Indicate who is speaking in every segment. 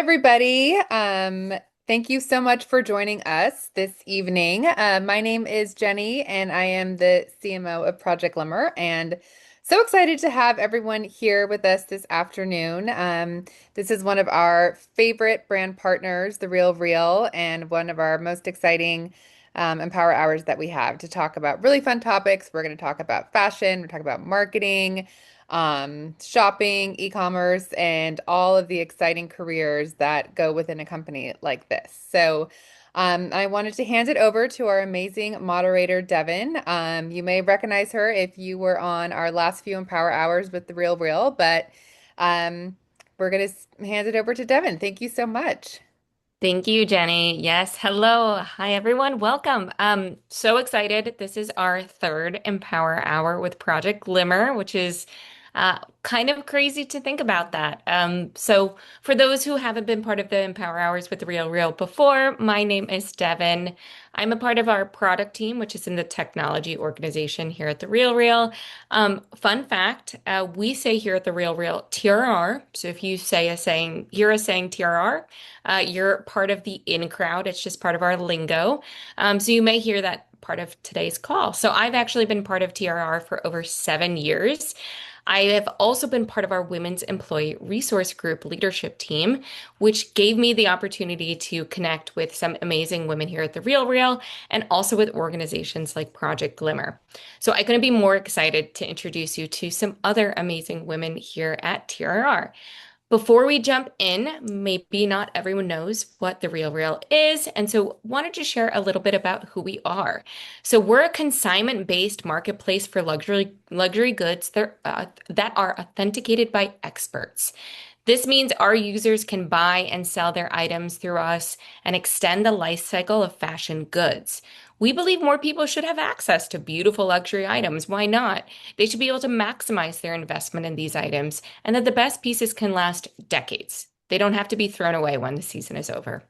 Speaker 1: Everybody. Thank you so much for joining us this evening. My name is Jenny, and I am the CMO of Project Glimmer, and so excited to have everyone here with us this afternoon. This is one of our favorite brand partners, The RealReal, and one of our most exciting Empower Hours that we have to talk about really fun topics. We're going to talk about fashion, we're talking about marketing, shopping, e-commerce, and all of the exciting careers that go within a company like this. I wanted to hand it over to our amazing moderator, Devin. You may recognize her if you were on our last few Empower Hours with the Real Real, but um, we're going to hand it over to Devin. Thank you so much.
Speaker 2: Thank you, Jenny. Yes, hello. Hi, everyone. Welcome. So excited. This is our third Empower Hour with Project Glimmer, which is kind of crazy to think about that. So for those who haven't been part of the Empower Hours with the Real Real before, my name is Devin. I'm a part of our product team, which is in the technology organization here at the Real Real. Fun fact, we say here at the Real Real TRR. So if you hear us saying TRR, you're part of the in crowd. It's just part of our lingo. So you may hear that part of today's call. So I've actually been part of TRR for over 7 years. I have also been part of our Women's Employee Resource Group leadership team, which gave me the opportunity to connect with some amazing women here at the Real Real and also with organizations like Project Glimmer. So I couldn't be more excited to introduce you to some other amazing women here at TRR. Before we jump in, maybe not everyone knows what the Real Real is, and so wanted to share a little bit about who we are. So we're a consignment-based marketplace for luxury goods that are authenticated by experts. This means our users can buy and sell their items through us and extend the life cycle of fashion goods. We believe more people should have access to beautiful luxury items. Why not? They should be able to maximize their investment in these items, and that the best pieces can last decades. They don't have to be thrown away when the season is over.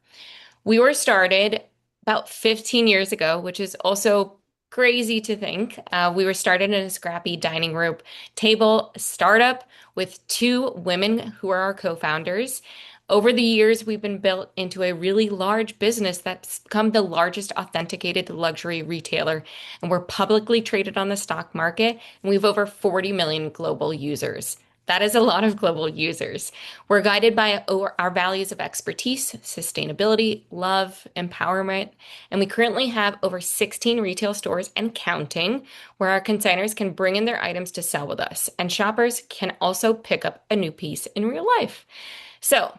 Speaker 2: We were started about 15 years ago, which is also crazy to think. We were started in a scrappy dining room table startup with two women who are our co-founders. Over the years, we've been built into a really large business that's become the largest authenticated luxury retailer, and we're publicly traded on the stock market, and we have over 40 million global users. That is a lot of global users. We're guided by our values of expertise, sustainability, love, empowerment, and we currently have over 16 retail stores and counting where our consigners can bring in their items to sell with us, and shoppers can also pick up a new piece in real life. So,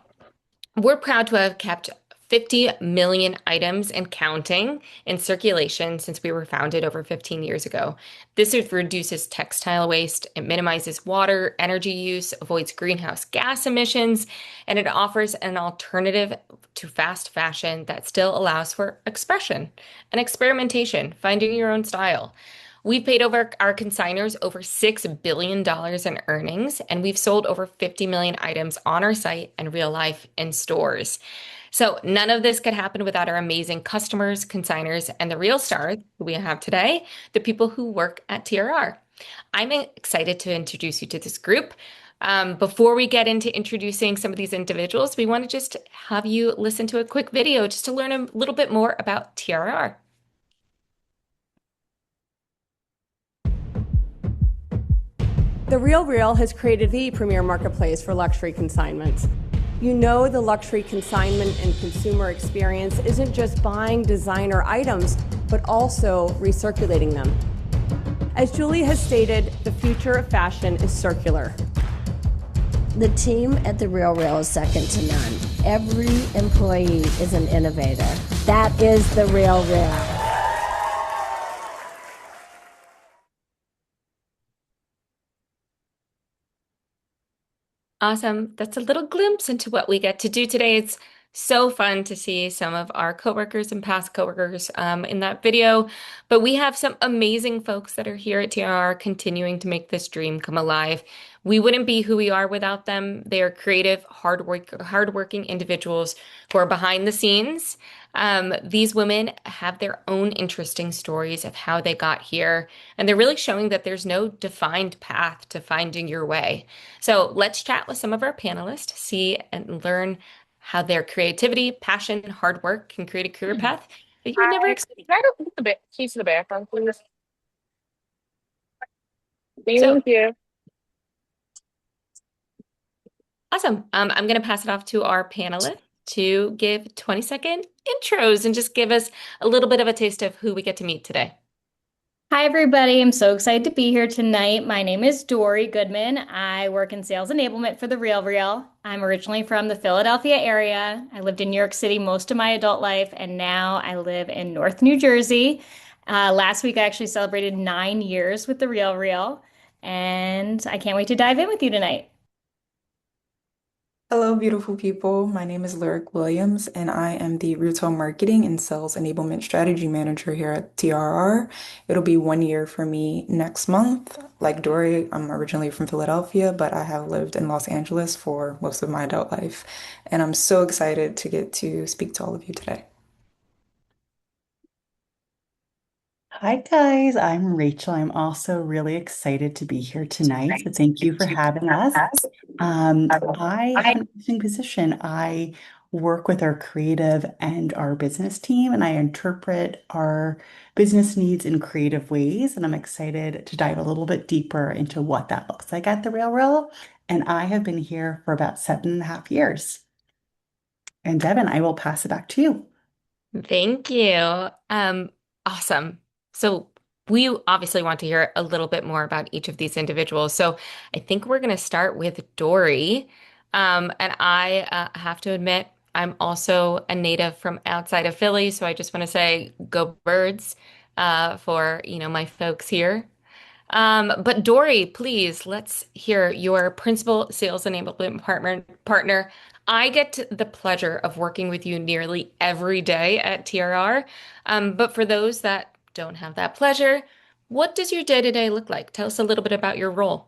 Speaker 2: we're proud to have kept 50 million items and counting in circulation since we were founded over 15 years ago. This reduces textile waste, it minimizes water, energy use, avoids greenhouse gas emissions, and it offers an alternative to fast fashion that still allows for expression and experimentation, finding your own style. We've paid over our consigners over $6 billion in earnings, and we've sold over 50 million items on our site and real life in stores. So none of this could happen without our amazing customers, consigners, and the real stars who we have today, the people who work at TRR. I'm excited to introduce you to this group. Before we get into introducing some of these individuals, we want to just have you listen to a quick video just to learn a little bit more about TRR.
Speaker 3: The RealReal has created the premier marketplace for luxury consignments. You know the luxury consignment and consumer experience isn't just buying designer items, but also recirculating them. As Julie has stated, the future of fashion is circular.
Speaker 4: The team at The RealReal is second to none. Every employee is an innovator. That is The RealReal.
Speaker 2: Awesome. That's a little glimpse into what we get to do today. It's so fun to see some of our coworkers and past coworkers in that video. But we have some amazing folks that are here at TRR continuing to make this dream come alive. We wouldn't be who we are without them. They are creative, hardworking individuals who are behind the scenes. These women have their own interesting stories of how they got here, and they're really showing that there's no defined path to finding your way. So let's chat with some of our panelists, see and learn how their creativity, passion, hard work can create a career
Speaker 5: Mhm.
Speaker 2: path that you would never
Speaker 5: Hi.
Speaker 2: expect.
Speaker 5: Can I go get the keys to the bathroom, please?
Speaker 2: So
Speaker 5: Thank you.
Speaker 2: awesome. I'm going to pass it off to our panelists to give 20-second intros and just give us a little bit of a taste of who we get to meet today.
Speaker 6: Hi, everybody. I'm so excited to be here tonight. My name is Dory Goodman. I work in sales enablement for the RealReal. I'm originally from the Philadelphia area. I lived in New York City most of my adult life, and now I live in North New Jersey. Last week, I actually celebrated 9 years with the RealReal, and I can't wait to dive in with you tonight.
Speaker 7: Hello, beautiful people. My name is Lyric Williams, and I am the Retail Marketing and Sales Enablement Strategy Manager here at TRR. It'll be 1 year for me next month. Like Dory, I'm originally from Philadelphia, but I have lived in Los Angeles for most of my adult life. And I'm so excited to get to speak to all of you today.
Speaker 8: Hi guys, I'm Rachel. I'm also really excited to be here tonight. So thank you for having us. I have an interesting position. I work with our creative and our business team, and I interpret our business needs in creative ways. And I'm excited to dive a little bit deeper into what that looks like at the RealReal. And I have been here for about 7.5 years. And Devin, I will pass it back to you.
Speaker 2: Thank you. Awesome. So we obviously want to hear a little bit more about each of these individuals. So I think we're going to start with Dory. And I have to admit, I'm also a native from outside of Philly. So I just want to say go birds for, my folks here. But Dory, please, let's hear your principal sales enablement partner. I get the pleasure of working with you nearly every day at TRR. But for those that don't have that pleasure, what does your day-to-day look like? Tell us a little bit about your role.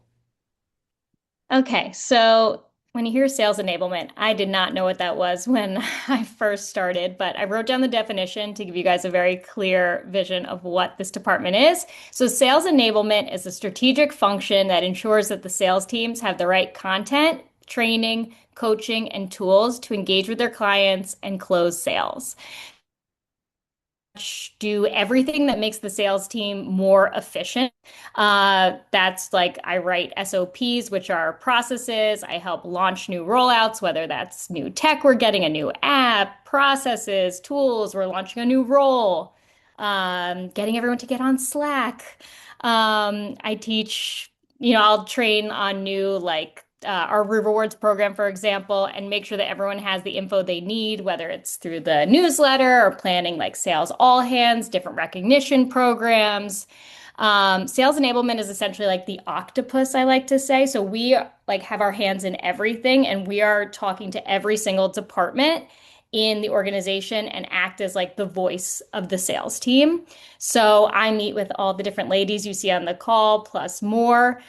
Speaker 6: Okay, so when you hear sales enablement, I did not know what that was when I first started, but I wrote down the definition to give you guys a very clear vision of what this department is. So, sales enablement is a strategic function that ensures that the sales teams have the right content, training, coaching, and tools to engage with their clients and close sales. Do everything that makes the sales team more efficient. That's like I write SOPs, which are processes. I help launch new rollouts, whether that's new tech, we're getting a new app, processes, tools, we're launching a new role, getting everyone to get on Slack. I teach, I'll train on new our rewards program, for example, and make sure that everyone has the info they need, whether it's through the newsletter or planning like sales all hands, different recognition programs. Sales enablement is essentially like the octopus, I like to say. So we like have our hands in everything, and we are talking to every single department in the organization and act as like the voice of the sales team. So I meet with all the different ladies you see on the call, plus more.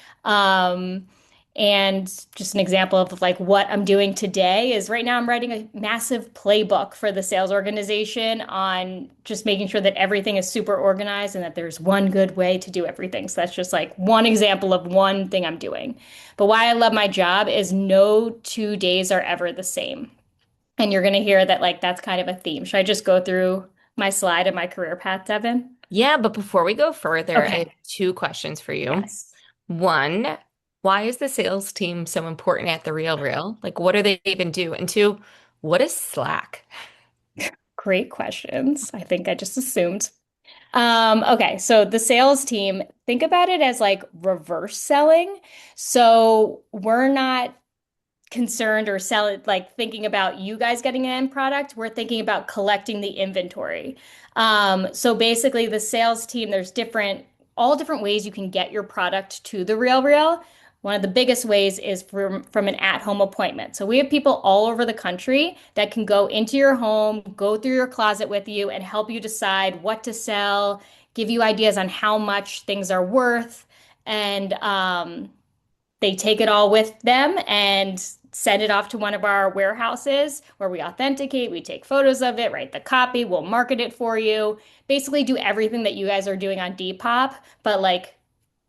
Speaker 6: And just an example of like what I'm doing today is right now I'm writing a massive playbook for the sales organization on just making sure that everything is super organized and that there's one good way to do everything. So that's just like one example of one thing I'm doing. But why I love my job is no 2 days are ever the same. And you're going to hear that like that's kind of a theme. Should I just go through my slide and my career path, Devin?
Speaker 2: Yeah, but before we go further, I have
Speaker 6: Okay.
Speaker 2: two questions for you.
Speaker 6: Yes.
Speaker 2: One, why is the sales team so important at the RealReal? Like, what do they even do? And two, what is Slack?
Speaker 6: Great questions. I think I just assumed. Okay, so the sales team, think about it as like reverse selling. So we're not concerned or sell it like thinking about you guys getting an end product. We're thinking about collecting the inventory. So basically the sales team, there's all different ways you can get your product to the RealReal. One of the biggest ways is from an at-home appointment. So we have people all over the country that can go into your home, go through your closet with you and help you decide what to sell, give you ideas on how much things are worth, and they take it all with them and send it off to one of our warehouses where we authenticate, we take photos of it, write the copy, we'll market it for you. Basically do everything that you guys are doing on Depop, but like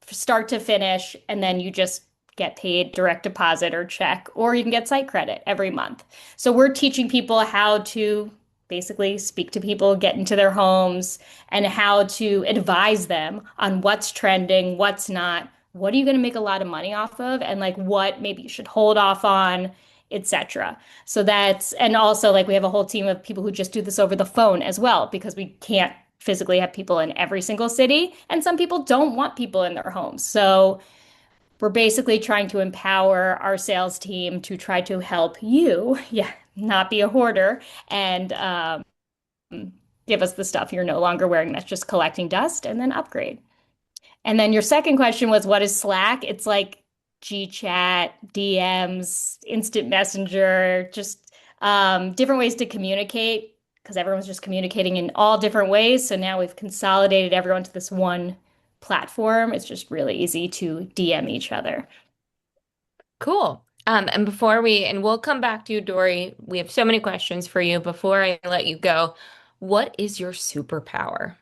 Speaker 6: start to finish, and then you just get paid direct deposit or check, or you can get site credit every month. So we're teaching people how to basically speak to people, get into their homes, and how to advise them on what's trending, what's not, what are you going to make a lot of money off of, and like what maybe you should hold off on, etc. So that's, and also like we have a whole team of people who just do this over the phone as well, because we can't physically have people in every single city, and some people don't want people in their homes. So we're basically trying to empower our sales team to try to help you, yeah, not be a hoarder, and give us the stuff you're no longer wearing that's just collecting dust, and then upgrade. And then your second question was, what is Slack? It's like GChat, DMs, instant messenger, just different ways to communicate because everyone's just communicating in all different ways. So now we've consolidated everyone to this one platform. It's just really easy to DM each other.
Speaker 2: Cool. And and we'll come back to you, Dory. We have so many questions for you. Before I let you go, what is your superpower?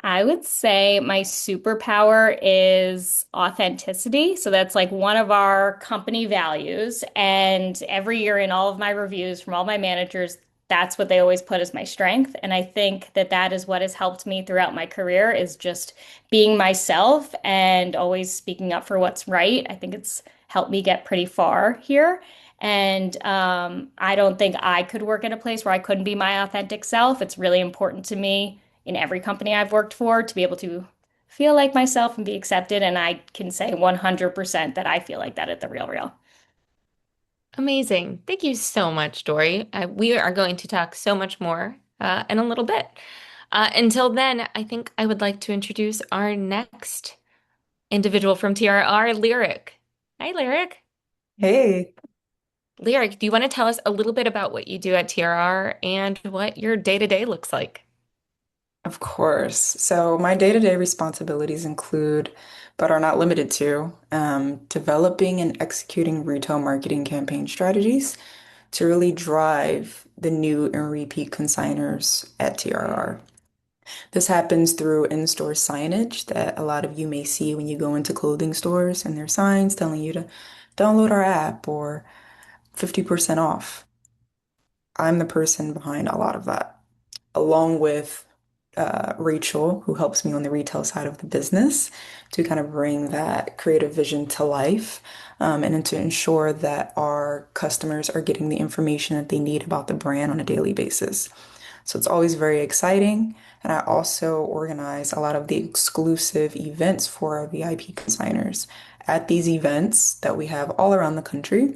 Speaker 6: I would say my superpower is authenticity. So that's like one of our company values. And every year in all of my reviews from all my managers, that's what they always put as my strength. And I think that that is what has helped me throughout my career is just being myself and always speaking up for what's right. I think it's helped me get pretty far here. And I don't think I could work in a place where I couldn't be my authentic self. It's really important to me in every company I've worked for to be able to feel like myself and be accepted. And I can say 100% that I feel like that at the Real Real.
Speaker 2: Amazing. Thank you so much, Dory. We are going to talk so much more in a little bit. Until then, I think I would like to introduce our next individual from TRR, Lyric. Hi, Lyric.
Speaker 7: Hey,
Speaker 2: Lyric, do you want to tell us a little bit about what you do at TRR and what your day-to-day looks like?
Speaker 7: of course. So my day-to-day responsibilities include, but are not limited to, developing and executing retail marketing campaign strategies to really drive the new and repeat consigners at TRR. This happens through in-store signage that a lot of you may see when you go into clothing stores and there's signs telling you to download our app or 50% off. I'm the person behind a lot of that, along with Rachel, who helps me on the retail side of the business to kind of bring that creative vision to life, and to ensure that our customers are getting the information that they need about the brand on a daily basis. So it's always very exciting. And I also organize a lot of the exclusive events for our VIP consigners. At these events that we have all around the country,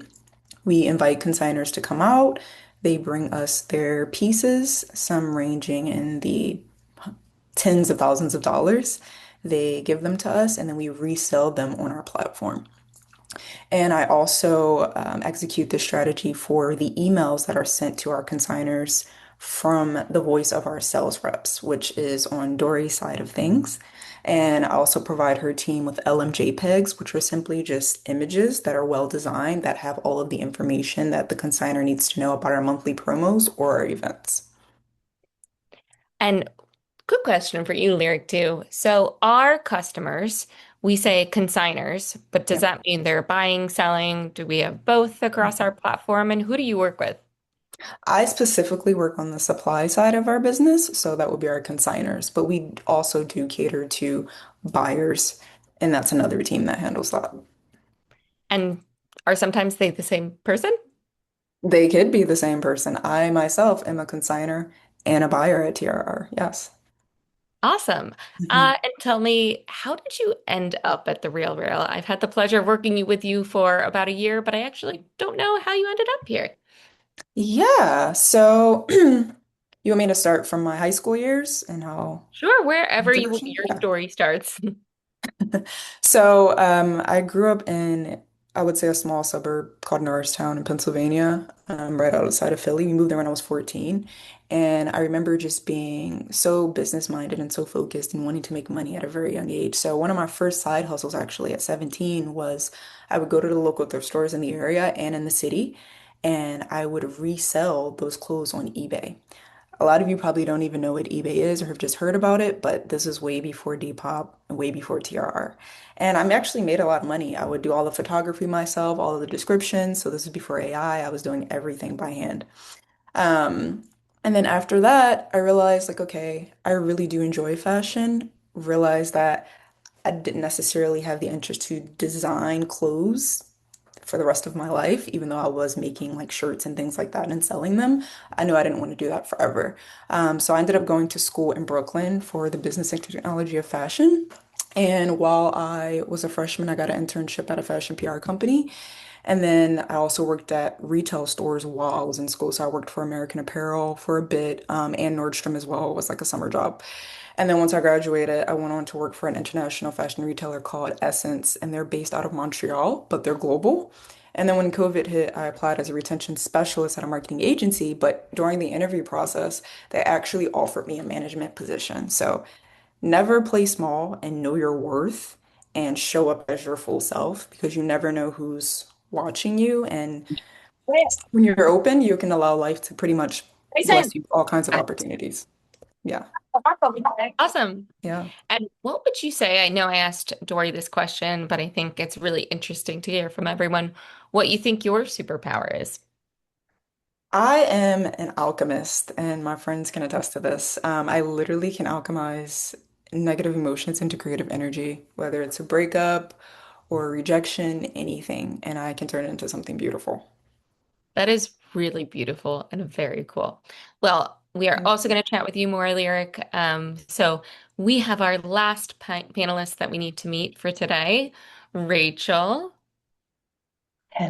Speaker 7: we invite consigners to come out. They bring us their pieces, some ranging in the tens of thousands of dollars. They give them to us and then we resell them on our platform. And I also execute the strategy for the emails that are sent to our consigners from the voice of our sales reps, which is on Dory's side of things. And I also provide her team with LMJPEGs, which are simply just images that are well designed that have all of the information that the consigner needs to know about our monthly promos or our events.
Speaker 2: And good question for you, Lyric, too. So our customers, we say consigners, but does
Speaker 7: Yeah.
Speaker 2: that mean they're buying, selling? Do we have both across our platform? And who do you work with?
Speaker 7: I specifically work on the supply side of our business, so that would be our consigners, but we also do cater to buyers, and that's another team that handles that.
Speaker 2: And are sometimes they the same person?
Speaker 7: They could be the same person. I myself am a consigner and a buyer at TRR. Yes.
Speaker 2: Awesome.
Speaker 7: Mhm.
Speaker 2: And tell me, how did you end up at the Real Real? I've had the pleasure of working with you for about a year, but I actually don't know how you ended up here.
Speaker 7: Yeah, so you want me to start from my high school years and how
Speaker 2: Sure, wherever
Speaker 7: introduction?
Speaker 2: your
Speaker 7: Yeah.
Speaker 2: story starts.
Speaker 7: So, I grew up in, I would say, a small suburb called Norristown in Pennsylvania, right outside of Philly. We moved there when I was 14. And I remember just being so business minded and so focused and wanting to make money at a very young age. So, one of my first side hustles actually at 17 was I would go to the local thrift stores in the area and in the city, and I would resell those clothes on eBay. A lot of you probably don't even know what eBay is or have just heard about it, but this is way before Depop and way before TRR. And I'm actually made a lot of money. I would do all the photography myself, all of the descriptions. So this is before AI. I was doing everything by hand. Um, and then after that, I realized like, okay, I really do enjoy fashion. Realized that I didn't necessarily have the interest to design clothes for the rest of my life, even though I was making like shirts and things like that and selling them. I knew I didn't want to do that forever. So I ended up going to school in Brooklyn for the business and technology of fashion. And while I was a freshman, I got an internship at a fashion PR company. And then I also worked at retail stores while I was in school. So I worked for American Apparel for a bit, and Nordstrom as well was like a summer job. And then once I graduated, I went on to work for an international fashion retailer called Essence, and they're based out of Montreal, but they're global. And then when COVID hit, I applied as a retention specialist at a marketing agency. But during the interview process, they actually offered me a management position. So never play small and know your worth and show up as your full self because you never know who's watching you. And when you're open, you can allow life to pretty much bless you with all kinds of opportunities. Yeah.
Speaker 2: Awesome.
Speaker 7: Yeah.
Speaker 2: And what would you say? I know I asked Dory this question, but I think it's really interesting to hear from everyone what you think your superpower is.
Speaker 7: I am an alchemist, and my friends can attest to this. I literally can alchemize negative emotions into creative energy, whether it's a breakup or rejection, anything, and I can turn it into something beautiful.
Speaker 2: That is really beautiful and very cool. Well, we are
Speaker 7: Thank
Speaker 2: also going to chat with you more, Lyric. So we have our last panelist that we need to meet for today, Rachel.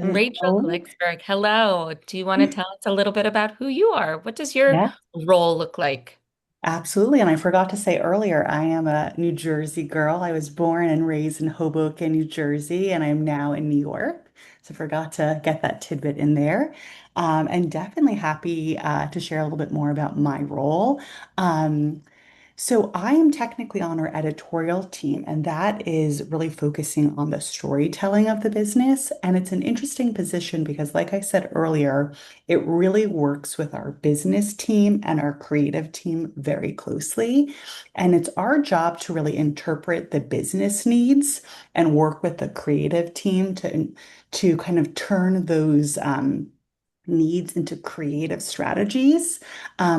Speaker 2: Rachel
Speaker 8: Hello.
Speaker 2: Glicksberg. Hello. Do you want to tell us a little bit about who you are? What does your
Speaker 8: Yeah,
Speaker 2: role look like?
Speaker 8: absolutely. And I forgot to say earlier, I am a New Jersey girl. I was born and raised in Hoboken, New Jersey, and I'm now in New York. So forgot to get that tidbit in there. And definitely happy to share a little bit more about my role. Um, So I am technically on our editorial team, and that is really focusing on the storytelling of the business. And it's an interesting position because, like I said earlier, it really works with our business team and our creative team very closely. And it's our job to really interpret the business needs and work with the creative team to kind of turn those needs into creative strategies.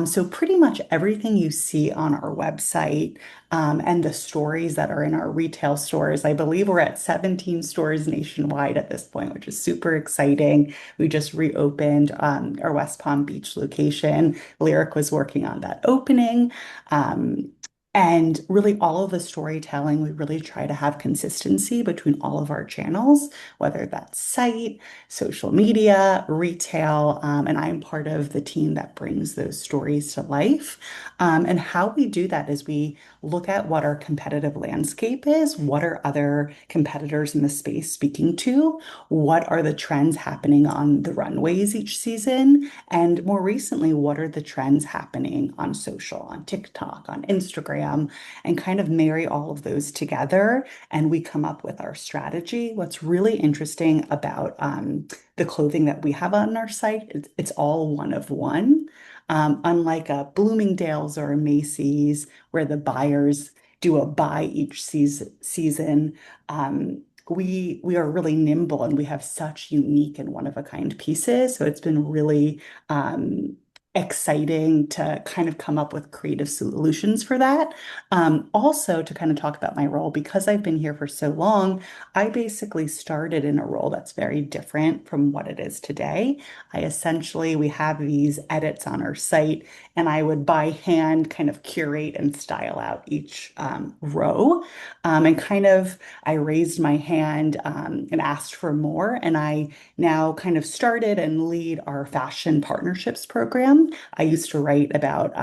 Speaker 8: So pretty much everything you see on our website and the stories that are in our retail stores, I believe we're at 17 stores nationwide at this point, which is super exciting. We just reopened our West Palm Beach location. Lyric was working on that opening. Um, and really, all of the storytelling, we really try to have consistency between all of our channels, whether that's site, social media, retail, and I'm part of the team that brings those stories to life. And how we do that is we look at what our competitive landscape is, what are other competitors in the space speaking to, what are the trends happening on the runways each season, and more recently, what are the trends happening on social, on TikTok, on Instagram, and kind of marry all of those together and we come up with our strategy. What's really interesting about the clothing that we have on our site, it's all one of one. Unlike a Bloomingdale's or a Macy's, where the buyers do a buy each season, we are really nimble and we have such unique and one of a kind pieces. So it's been really exciting to kind of come up with creative solutions for that. Also, to kind of talk about my role, because I've been here for so long, I basically started in a role that's very different from what it is today. We have these edits on our site, and I would by hand kind of curate and style out each row. And kind of, I raised my hand and asked for more, and I now kind of started and lead our fashion partnerships program. I used to write about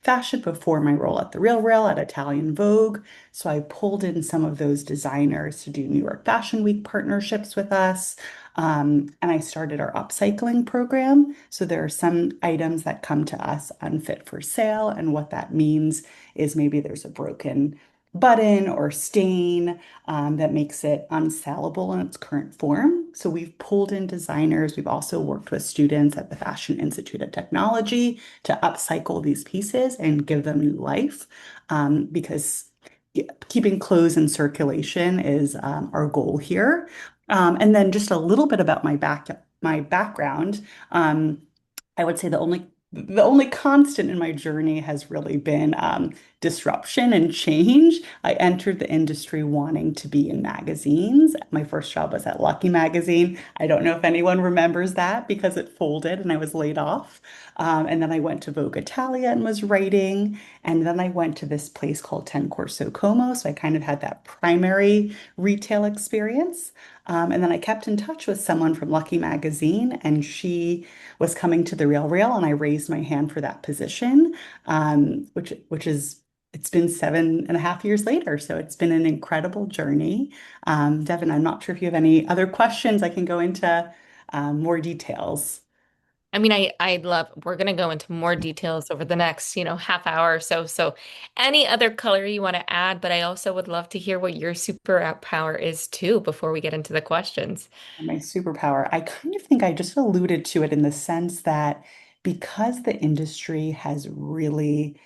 Speaker 8: fashion before my role at the RealReal at Italian Vogue. So I pulled in some of those designers to do New York Fashion Week partnerships with us. And I started our upcycling program. So there are some items that come to us unfit for sale. And what that means is maybe there's a broken button or stain that makes it unsellable in its current form. So we've pulled in designers. We've also worked with students at the Fashion Institute of Technology to upcycle these pieces and give them new life because keeping clothes in circulation is our goal here. And then just a little bit about my background. I would say the only constant in my journey has really been disruption and change. I entered the industry wanting to be in magazines. My first job was at Lucky Magazine. I don't know if anyone remembers that because it folded and I was laid off. And then I went to Vogue Italia and was writing. And then I went to this place called Ten Corso Como. So I kind of had that primary retail experience. And then I kept in touch with someone from Lucky Magazine, and she was coming to the RealReal, and I raised my hand for that position, which is it's been 7.5 years later. So it's been an incredible journey. Devin, I'm not sure if you have any other questions. I can go into more details.
Speaker 2: I mean, I'd love, we're going to go into more details over the next, half hour or so. So any other color you want to add, but I also would love to hear what your superpower is too before we get into the questions.
Speaker 8: My superpower, I kind of think I just alluded to it in the sense that because the industry has really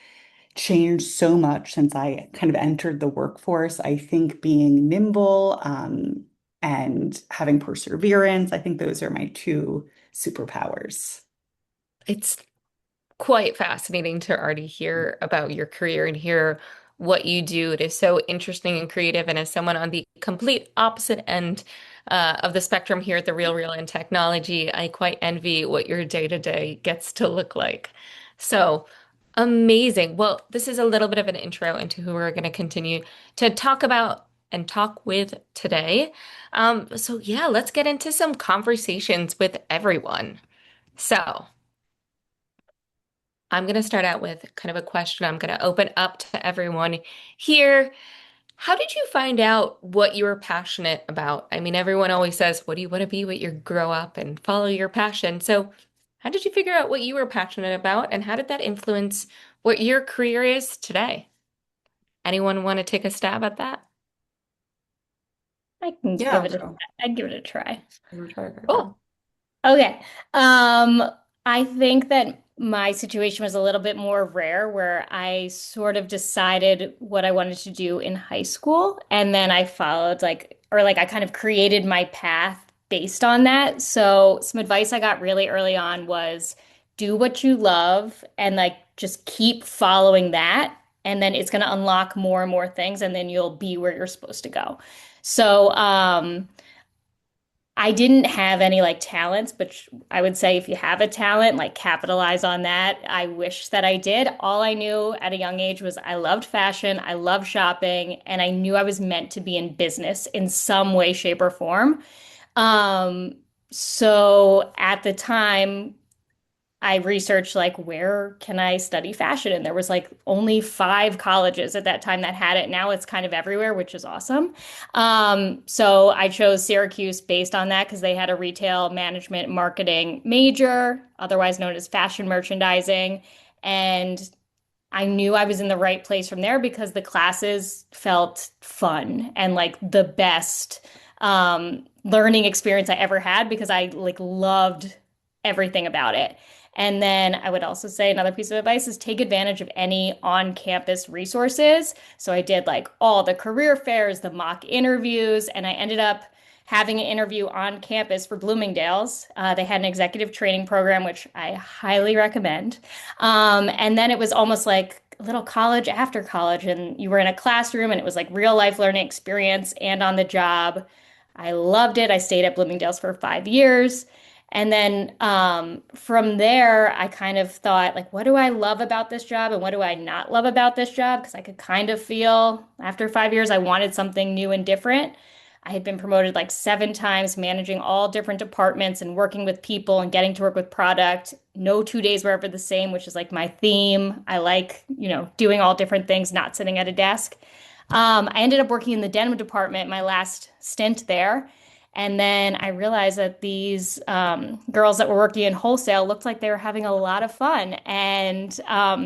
Speaker 8: changed so much since I kind of entered the workforce. I think being nimble, and having perseverance, I think those are my two superpowers.
Speaker 2: It's quite fascinating to already hear about your career and hear what you do. It is so interesting and creative. And as someone on the complete opposite end of the spectrum here at the Real Real in technology, I quite envy what your day to day gets to look like. So amazing. Well, this is a little bit of an intro into who we're going to continue to talk about and talk with today. So yeah, let's get into some conversations with everyone. So. I'm going to start out with kind of a question I'm going to open up to everyone here. How did you find out what you were passionate about? I mean, everyone always says, what do you want to be when you grow up and follow your passion? So, how did you figure out what you were passionate about and how did that influence what your career is today? Anyone want to take a stab at that?
Speaker 6: I can
Speaker 7: Yeah,
Speaker 6: give
Speaker 7: I'll
Speaker 6: it a,
Speaker 7: go.
Speaker 6: I'd give it a try.
Speaker 2: Cool.
Speaker 6: Okay. Um, I think that my situation was a little bit more rare where I sort of decided what I wanted to do in high school and then I followed like I kind of created my path based on that. So some advice I got really early on was do what you love and like just keep following that and then it's going to unlock more and more things and then you'll be where you're supposed to go. So, I didn't have any like talents, but I would say if you have a talent, like capitalize on that. I wish that I did. All I knew at a young age was I loved fashion, I loved shopping, and I knew I was meant to be in business in some way, shape, or form. Um, so at the time, I researched like where can I study fashion? And there was like only 5 colleges at that time that had it. Now it's kind of everywhere, which is awesome. So I chose Syracuse based on that because they had a retail management marketing major, otherwise known as fashion merchandising. And I knew I was in the right place from there because the classes felt fun and like the best learning experience I ever had because I like loved everything about it. And then I would also say another piece of advice is take advantage of any on-campus resources. So I did like all the career fairs, the mock interviews, and I ended up having an interview on campus for Bloomingdale's. They had an executive training program, which I highly recommend. And then it was almost like a little college after college, and you were in a classroom, and it was like real life learning experience and on the job. I loved it. I stayed at Bloomingdale's for 5 years. And then from there, I kind of thought, like, what do I love about this job and what do I not love about this job? Because I could kind of feel after 5 years, I wanted something new and different. I had been promoted like 7 times, managing all different departments and working with people and getting to work with product. No 2 days were ever the same, which is like my theme. I like, doing all different things, not sitting at a desk. I ended up working in the denim department my last stint there. And then I realized that these girls that were working in wholesale looked like they were having a lot of fun. And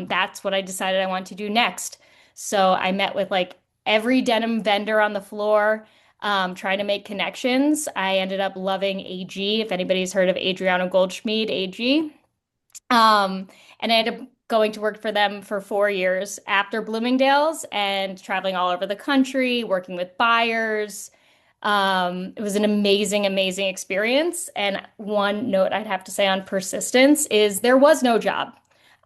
Speaker 6: that's what I decided I wanted to do next. So I met with like every denim vendor on the floor, trying to make connections. I ended up loving AG, if anybody's heard of Adriana Goldschmied, AG. Um, and I ended up going to work for them for 4 years after Bloomingdale's and traveling all over the country, working with buyers. It was an amazing, amazing experience. And one note I'd have to say on persistence is there was no job.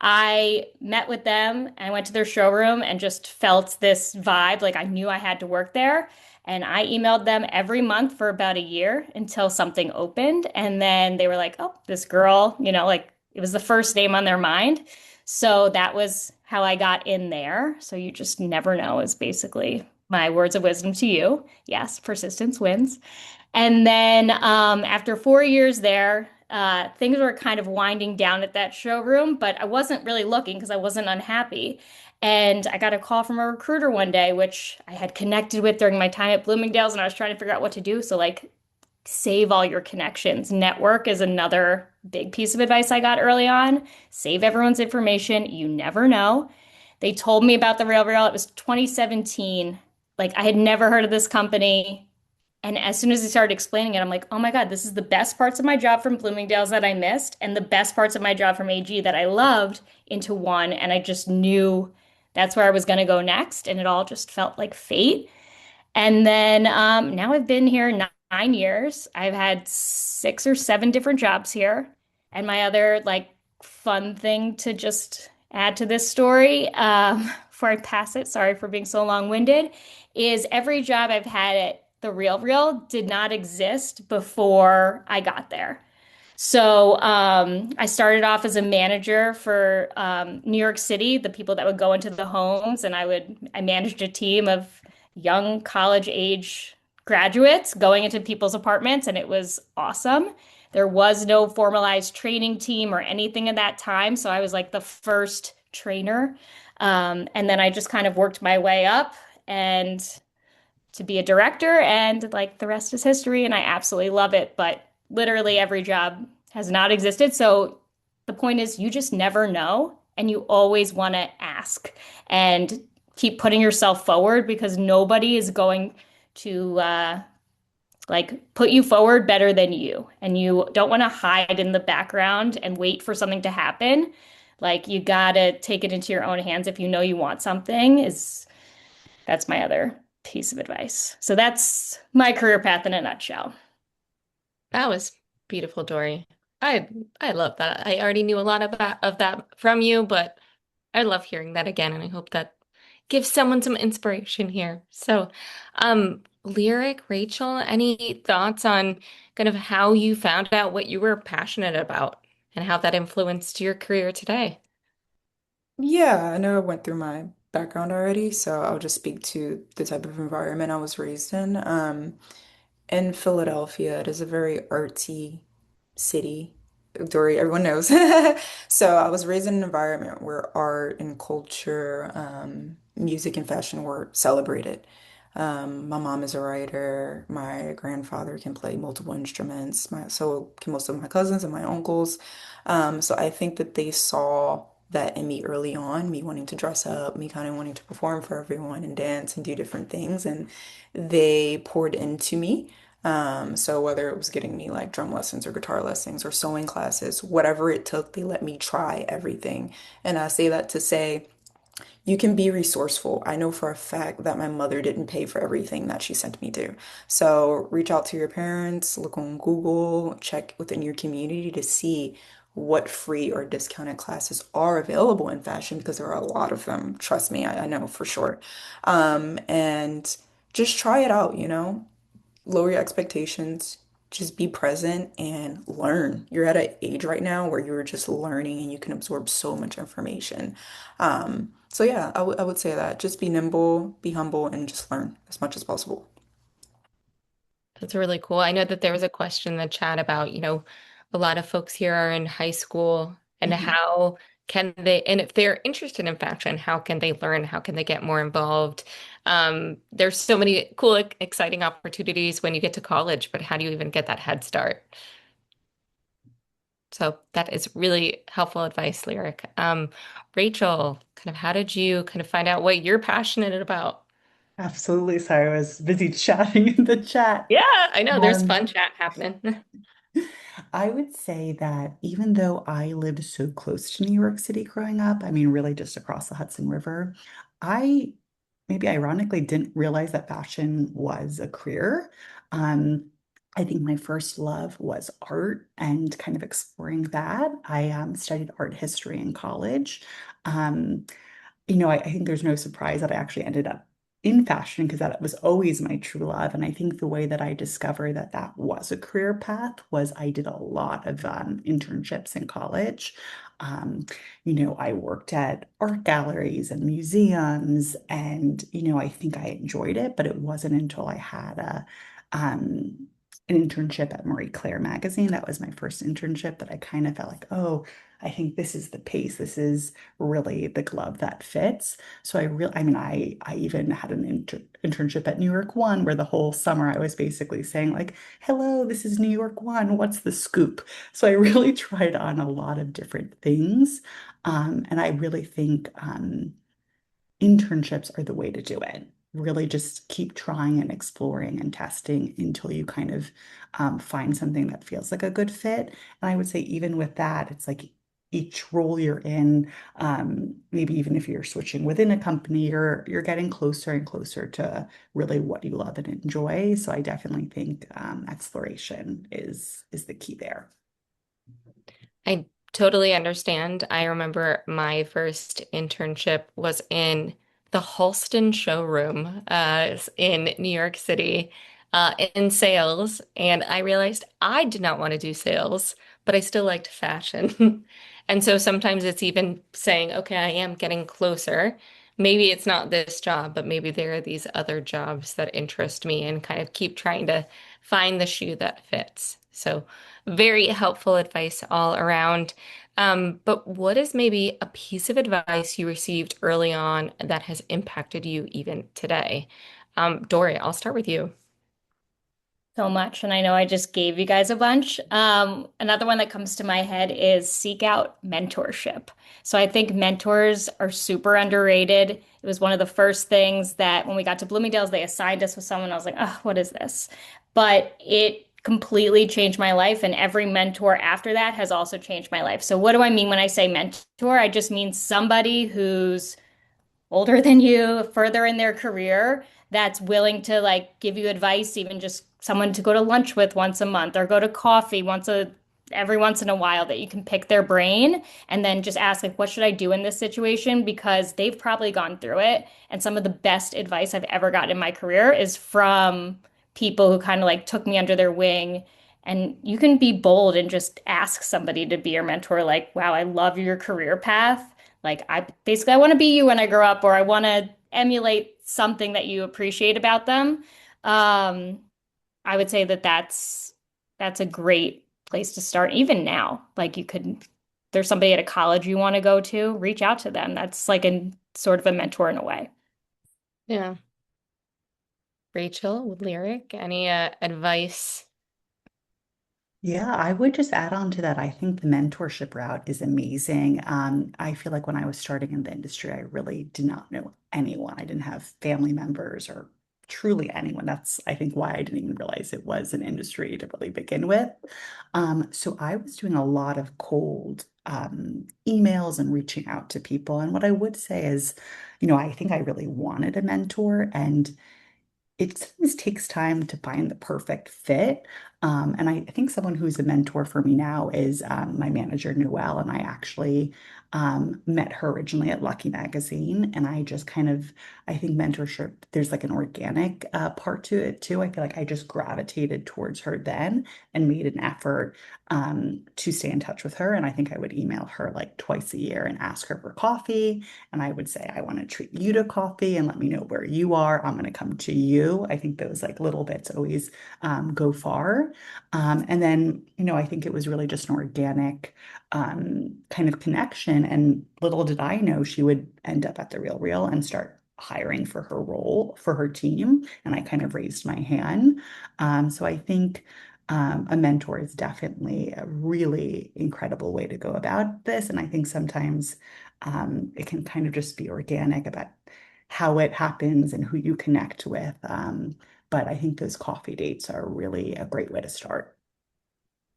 Speaker 6: I met with them, I went to their showroom and just felt this vibe, like I knew I had to work there. And I emailed them every month for about a year until something opened. And then they were like, oh, this girl, like it was the first name on their mind. So that was how I got in there. So you just never know, is basically my words of wisdom to you. Yes, persistence wins. And then after 4 years there, things were kind of winding down at that showroom, but I wasn't really looking because I wasn't unhappy. And I got a call from a recruiter one day, which I had connected with during my time at Bloomingdale's, and I was trying to figure out what to do. So, like, save all your connections. Network is another big piece of advice I got early on. Save everyone's information. You never know. They told me about the RealReal. It was 2017. Like, I had never heard of this company. And as soon as he started explaining it, I'm like, oh my God, this is the best parts of my job from Bloomingdale's that I missed, and the best parts of my job from AG that I loved into one. And I just knew that's where I was going to go next. And it all just felt like fate. And then now I've been here 9 years. I've had 6 or 7 different jobs here. And my other like fun thing to just add to this story, before I pass it, sorry for being so long-winded, is every job I've had at the Real Real did not exist before I got there. So I started off as a manager for New York City, the people that would go into the homes, and I managed a team of young college age graduates going into people's apartments, and it was awesome. There was no formalized training team or anything at that time, so I was like the first trainer. And then I just kind of worked my way up and to be a director, and like the rest is history, and I absolutely love it. But literally every job has not existed. So the point is, you just never know, and you always want to ask and keep putting yourself forward because nobody is going to like put you forward better than you. And you don't want to hide in the background and wait for something to happen. Like you gotta take it into your own hands if you know you want something, is that's my other piece of advice. So that's my career path in a nutshell.
Speaker 2: That was beautiful, Dory. I I love that. I already knew a lot of that from you, but I love hearing that again, and I hope that gives someone some inspiration here. So, Lyric, Rachel, any thoughts on kind of how you found out what you were passionate about and how that influenced your career today?
Speaker 7: Yeah, I know I went through my background already, so I'll just speak to the type of environment I was raised in. In Philadelphia, it is a very artsy city. Dory, everyone knows. So I was raised in an environment where art and culture, music and fashion were celebrated. My mom is a writer. My grandfather can play multiple instruments. So can most of my cousins and my uncles. So I think that they saw that in me early on, me wanting to dress up, me kind of wanting to perform for everyone and dance and do different things. And they poured into me. So whether it was getting me like drum lessons or guitar lessons or sewing classes, whatever it took, they let me try everything. And I say that to say, you can be resourceful. I know for a fact that my mother didn't pay for everything that she sent me to. So reach out to your parents, look on Google, check within your community to see what free or discounted classes are available in fashion because there are a lot of them. Trust me, I know for sure. And just try it out, lower your expectations, just be present and learn. You're at an age right now where you're just learning and you can absorb so much information. So yeah, I would say that just be nimble, be humble, and just learn as much as possible.
Speaker 2: That's really cool. I know that there was a question in the chat about, a lot of folks here are in high school and
Speaker 7: Mhm.
Speaker 2: how can they, and if they're interested in fashion, how can they learn? How can they get more involved? There's so many cool, exciting opportunities when you get to college, but how do you even get that head start? So that is really helpful advice, Lyric. Rachel, kind of how did you kind of find out what you're passionate about?
Speaker 8: Absolutely. Sorry, I was busy chatting in the chat.
Speaker 2: Yeah, I know there's
Speaker 8: Um,
Speaker 2: fun chat happening.
Speaker 8: I would say that even though I lived so close to New York City growing up, I mean, really just across the Hudson River, I maybe ironically didn't realize that fashion was a career. Um, I think my first love was art and kind of exploring that. I studied art history in college. Um, I think there's no surprise that I actually ended up in fashion because that was always my true love. And I think the way that I discovered that that was a career path was I did a lot of internships in college. Um, I worked at art galleries and museums, and I think I enjoyed it, but it wasn't until I had an internship at Marie Claire magazine. That was my first internship that I kind of felt like, oh, I think this is the pace. This is really the glove that fits. So I mean, I even had an internship at New York One where the whole summer I was basically saying like, "Hello, this is New York One. What's the scoop?" So I really tried on a lot of different things, and I really think internships are the way to do it. Really just keep trying and exploring and testing until you kind of find something that feels like a good fit. And I would say, even with that, it's like each role you're in, maybe even if you're switching within a company, you're getting closer and closer to really what you love and enjoy. So I definitely think exploration is the key there.
Speaker 2: I totally understand. I remember my first internship was in the Halston showroom in New York City in sales. And I realized I did not want to do sales, but I still liked fashion. And so sometimes it's even saying, okay, I am getting closer. Maybe it's not this job, but maybe there are these other jobs that interest me and kind of keep trying to find the shoe that fits. So very helpful advice all around. But what is maybe a piece of advice you received early on that has impacted you even today? Dory, I'll start with you.
Speaker 6: So much. And I know I just gave you guys a bunch. Another one that comes to my head is seek out mentorship. So I think mentors are super underrated. It was one of the first things that when we got to Bloomingdale's, they assigned us with someone. I was like, oh, what is this? But it completely changed my life. And every mentor after that has also changed my life. So what do I mean when I say mentor? I just mean somebody who's older than you, further in their career, that's willing to like give you advice, even just someone to go to lunch with once a month or go to coffee every once in a while that you can pick their brain and then just ask like what should I do in this situation because they've probably gone through it and some of the best advice I've ever gotten in my career is from people who kind of like took me under their wing and you can be bold and just ask somebody to be your mentor like wow I love your career path like I want to be you when I grow up, or I want to emulate something that you appreciate about them. Um, I would say that that's a great place to start. Even now, like you could, there's somebody at a college you want to go to, reach out to them. That's like a sort of a mentor in a way.
Speaker 2: Yeah. Rachel with Lyric, any advice?
Speaker 8: Yeah, I would just add on to that. I think the mentorship route is amazing. I feel like when I was starting in the industry, I really did not know anyone. I didn't have family members or truly anyone. That's, I think, why I didn't even realize it was an industry to really begin with. So I was doing a lot of cold emails and reaching out to people. And what I would say is, I think I really wanted a mentor, and it sometimes takes time to find the perfect fit. And I think someone who's a mentor for me now is my manager, Noelle. And I actually met her originally at Lucky Magazine. And I just kind of, I think mentorship, there's like an organic part to it too. I feel like I just gravitated towards her then and made an effort to stay in touch with her. And I think I would email her like twice a year and ask her for coffee. And I would say, I want to treat you to coffee and let me know where you are. I'm going to come to you. I think those like little bits always go far. And then, I think it was really just an organic kind of connection. And little did I know she would end up at the Real Real and start hiring for her role for her team. And I kind of raised my hand. So I think a mentor is definitely a really incredible way to go about this. And I think sometimes it can kind of just be organic about how it happens and who you connect with. But I think those coffee dates are really a great way to start.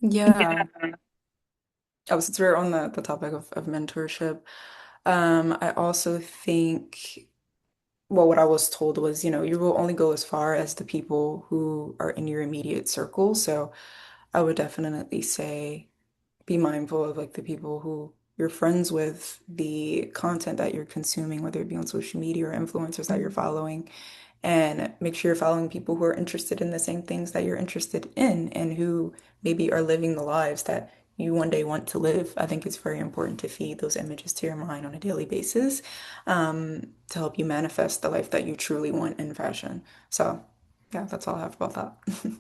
Speaker 7: Yeah. Oh, since we're on the topic of mentorship, I also think, well, what I was told was, you will only go as far as the people who are in your immediate circle. So I would definitely say be mindful of like the people who you're friends with, the content that you're consuming, whether it be on social media or influencers that you're following, and make sure you're following people who are interested in the same things that you're interested in and who maybe are living the lives that you one day want to live. I think it's very important to feed those images to your mind on a daily basis, to help you manifest the life that you truly want in fashion. So, yeah, that's all I have about that.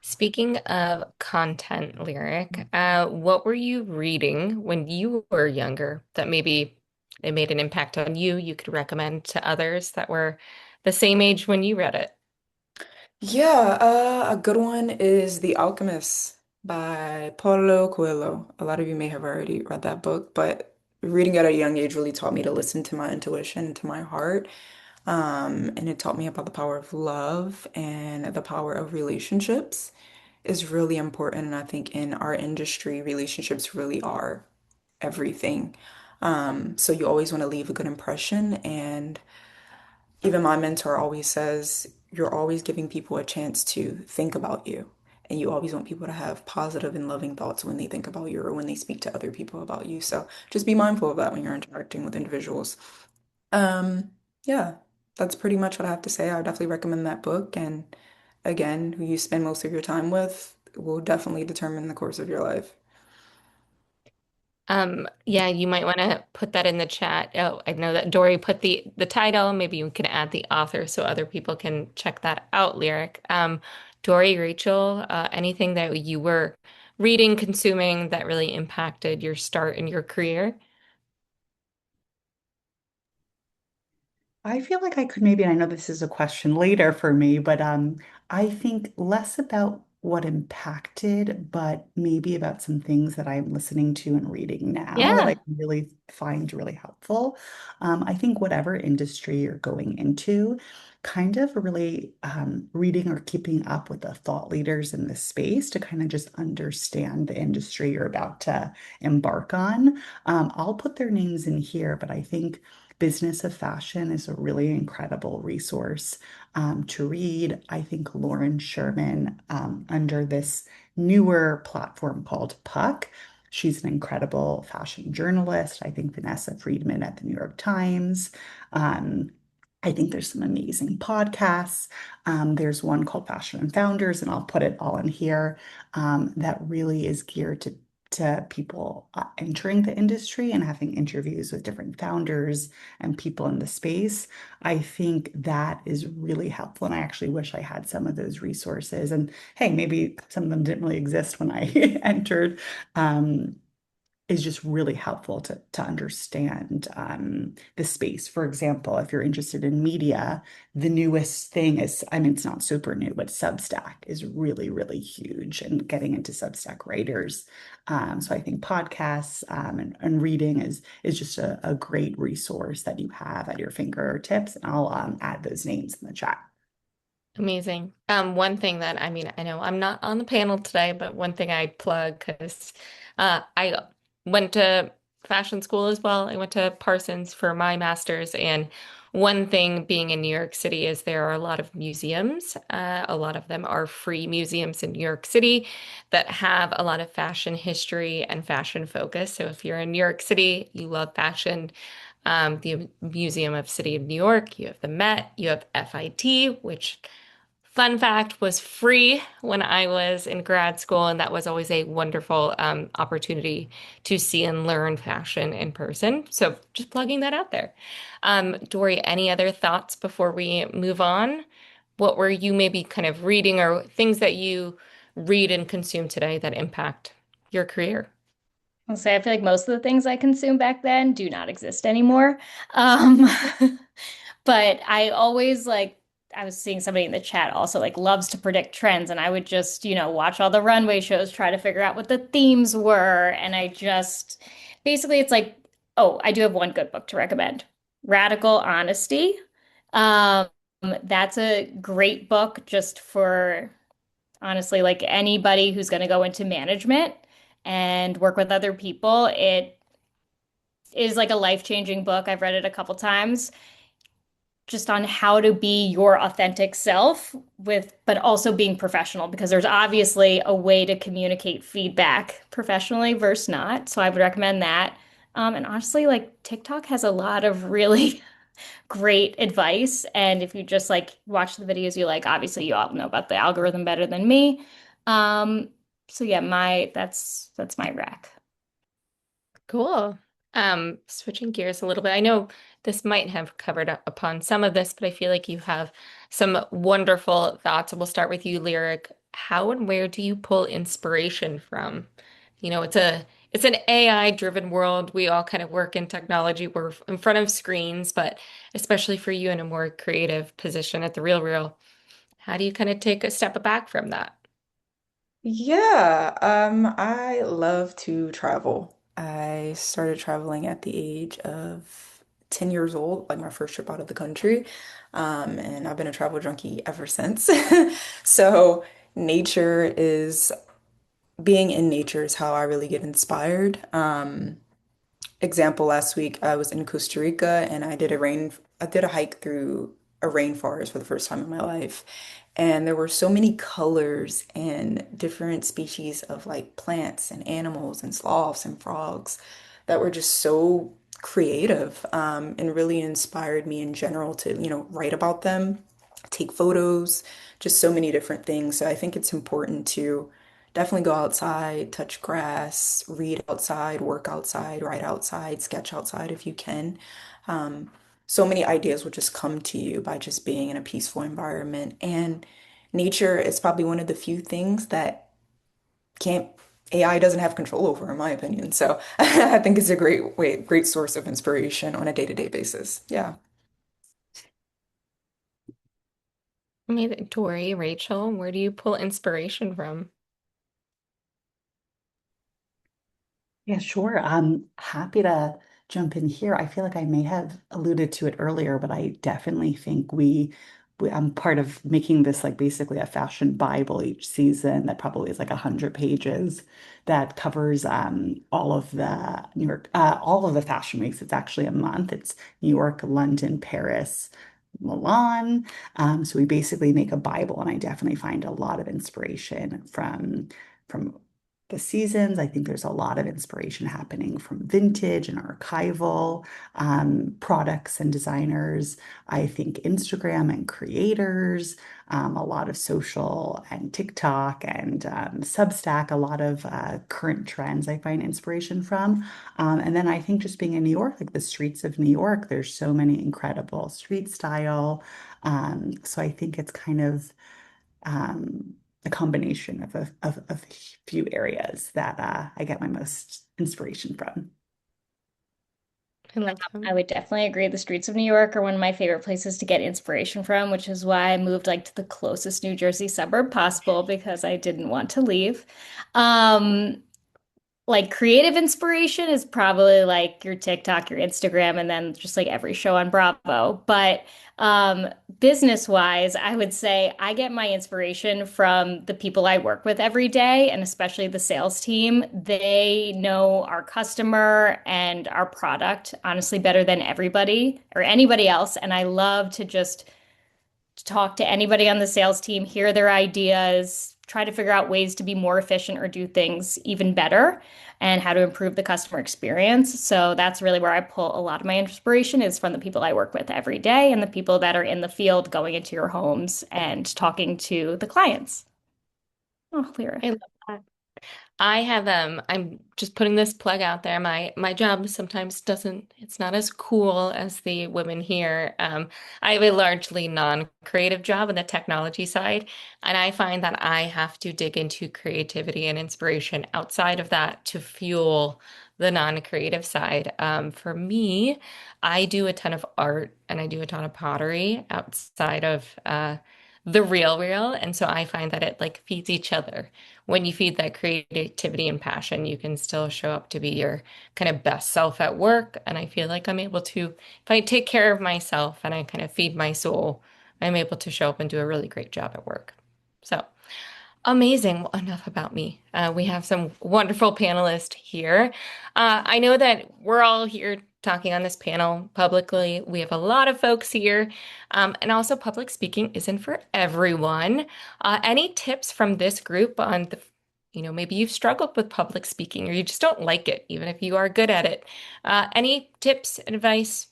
Speaker 2: Speaking of content, Lyric, what were you reading when you were younger that maybe it made an impact on you, you could recommend to others that were the same age when you read it?
Speaker 7: Yeah, a good one is The Alchemist by Paulo Coelho. A lot of you may have already read that book, but reading at a young age really taught me to listen to my intuition, to my heart. And it taught me about the power of love and the power of relationships is really important. And I think in our industry, relationships really are everything. So you always want to leave a good impression. And even my mentor always says, you're always giving people a chance to think about you. And you always want people to have positive and loving thoughts when they think about you or when they speak to other people about you. So just be mindful of that when you're interacting with individuals. Um, yeah, that's pretty much what I have to say. I would definitely recommend that book. And again, who you spend most of your time with will definitely determine the course of your life.
Speaker 2: Yeah, you might want to put that in the chat. Oh, I know that Dory put the title. Maybe you can add the author so other people can check that out, Lyric. Dory, Rachel, anything that you were reading, consuming that really impacted your start in your career?
Speaker 8: I feel like I could maybe, and I know this is a question later for me, but I think less about what impacted, but maybe about some things that I'm listening to and reading now that I
Speaker 2: Yeah.
Speaker 8: really find really helpful. I think whatever industry you're going into, kind of really reading or keeping up with the thought leaders in this space to kind of just understand the industry you're about to embark on. I'll put their names in here, but I think Business of Fashion is a really incredible resource to read. I think Lauren Sherman, under this newer platform called Puck, she's an incredible fashion journalist. I think Vanessa Friedman at the New York Times. Um, I think there's some amazing podcasts. There's one called Fashion and Founders, and I'll put it all in here, that really is geared to people entering the industry and having interviews with different founders and people in the space. I think that is really helpful. And I actually wish I had some of those resources. And hey, maybe some of them didn't really exist when I entered. Is just really helpful to understand the space. For example, if you're interested in media, the newest thing is, I mean, it's not super new, but Substack is really, really huge and getting into Substack writers. So I think podcasts and reading is just a great resource that you have at your fingertips. And I'll add those names in the chat.
Speaker 2: Amazing. One thing that I mean, I know I'm not on the panel today, but one thing I'd plug because I went to fashion school as well. I went to Parsons for my master's, and one thing being in New York City is there are a lot of museums. A lot of them are free museums in New York City that have a lot of fashion history and fashion focus. So if you're in New York City, you love fashion. The Museum of City of New York, you have the Met, you have FIT, which fun fact was free when I was in grad school, and that was always a wonderful opportunity to see and learn fashion in person. So just plugging that out there. Dory, any other thoughts before we move on? What were you maybe kind of reading or things that you read and consume today that impact your career?
Speaker 6: I'll say I feel like most of the things I consumed back then do not exist anymore. Um, but I always like, I was seeing somebody in the chat also like loves to predict trends, and I would just, watch all the runway shows, try to figure out what the themes were. And I just basically, it's like, oh, I do have one good book to recommend. Radical Honesty Um, that's a great book just for honestly, like anybody who's going to go into management and work with other people. It is like a life-changing book. I've read it a couple times just on how to be your authentic self with, but also being professional because there's obviously a way to communicate feedback professionally versus not. So I would recommend that. And honestly, like TikTok has a lot of really great advice. And if you just like watch the videos you like, obviously you all know about the algorithm better than me. Um, so yeah, that's my rec.
Speaker 2: Cool. Switching gears a little bit. I know this might have covered up upon some of this, but I feel like you have some wonderful thoughts. We'll start with you, Lyric. How and where do you pull inspiration from? It's an AI driven world. We all kind of work in technology. We're in front of screens, but especially for you in a more creative position at the RealReal, how do you kind of take a step back from that?
Speaker 7: Yeah, I love to travel. I started traveling at the age of 10 years old, like my first trip out of the country. And I've been a travel junkie ever since. So being in nature is how I really get inspired. Example, last week I was in Costa Rica and I did a hike through a rainforest for the first time in my life. And there were so many colors and different species of like plants and animals and sloths and frogs that were just so creative, and really inspired me in general to, write about them, take photos, just so many different things. So I think it's important to definitely go outside, touch grass, read outside, work outside, write outside, sketch outside if you can. Um, so many ideas will just come to you by just being in a peaceful environment. And nature is probably one of the few things that can't AI doesn't have control over, in my opinion. So I think it's a great source of inspiration on a day-to-day basis. Yeah.
Speaker 2: Maybe Tori, Rachel, where do you pull inspiration from?
Speaker 8: Yeah, sure. I'm happy to jump in here. I feel like I may have alluded to it earlier, but I definitely think I'm part of making this like basically a fashion Bible each season that probably is like 100 pages that covers all of the fashion weeks. It's actually a month. It's New York, London, Paris, Milan. So we basically make a Bible, and I definitely find a lot of inspiration from the seasons. I think there's a lot of inspiration happening from vintage and archival products and designers. I think Instagram and creators, a lot of social and TikTok and Substack, a lot of current trends I find inspiration from. And then I think just being in New York, like the streets of New York, there's so many incredible street style. So I think it's kind of um, a combination of a few areas that I get my most inspiration from.
Speaker 2: I love
Speaker 6: I
Speaker 2: them.
Speaker 6: would definitely agree. The streets of New York are one of my favorite places to get inspiration from, which is why I moved like to the closest New Jersey suburb possible because I didn't want to leave. Um, like creative inspiration is probably like your TikTok, your Instagram, and then just like every show on Bravo. But um, business wise, I would say I get my inspiration from the people I work with every day, and especially the sales team. They know our customer and our product honestly better than everybody or anybody else. And I love to just talk to anybody on the sales team, hear their ideas, try to figure out ways to be more efficient or do things even better and how to improve the customer experience. So that's really where I pull a lot of my inspiration is from the people I work with every day and the people that are in the field going into your homes and talking to the clients. Oh,
Speaker 2: I
Speaker 6: lyric.
Speaker 2: love that. I'm just putting this plug out there. My job sometimes doesn't it's not as cool as the women here. I have a largely non-creative job on the technology side, and I find that I have to dig into creativity and inspiration outside of that to fuel the non-creative side. For me, I do a ton of art and I do a ton of pottery outside of the real real. And so I find that it like feeds each other. When you feed that creativity and passion, you can still show up to be your kind of best self at work. And I feel like I'm able to, if I take care of myself and I kind of feed my soul, I'm able to show up and do a really great job at work. So amazing. Well, enough about me. We have some wonderful panelists here. I know that we're all here talking on this panel publicly. We have a lot of folks here. And also, public speaking isn't for everyone. Any tips from this group on maybe you've struggled with public speaking or you just don't like it, even if you are good at it. Any tips, advice?